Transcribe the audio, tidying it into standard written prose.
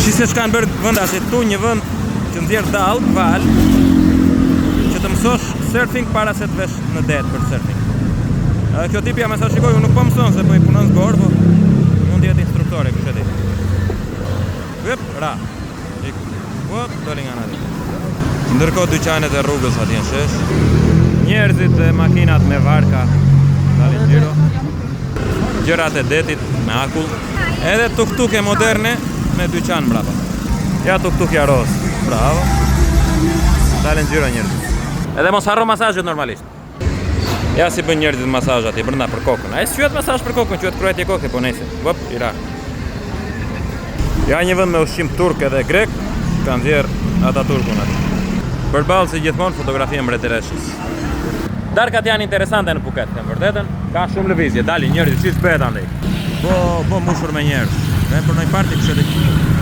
Shise shkanë bërë vëndasit tu një vënd që nxjerr dallë, val, që të mësosh surfing para se të vesh në det për surfing. Edhe kjo tipi me sa shikoj, unë nuk po mëson se po i punon zgor, po mund jetë instruktore, kush e di. Hop, ra. Hop, doli nga nati. Ndërkohë dyqanet e rrugës atje në shesh. Njerëzit dhe makinat me varka dalin xhiro. Gjërat e detit me akull. Edhe tuk-tuke moderne me dyqan mbrapa. Ja tuk-tukja ros. Bravo. Dalin xhiro njerëzit. Edhe mos harro masazhet normalisht. Ja si bën njerëzit masazh atje brenda për kokën. Ai s'quhet masazh për kokën, quhet kryetje koke, po nejse. Hop, i ra. Ja një vend me ushqim turk edhe grek, kanë nxjerr ata turkun aty. Përballë si gjithmonë fotografia mbretëreshës. Darkat janë interesante në Phuket, them vërtetën. Ka shumë lëvizje, dalin njerëzit si s'bëhet andaj. Po mushur me njerëz. Dhe për një parti kështë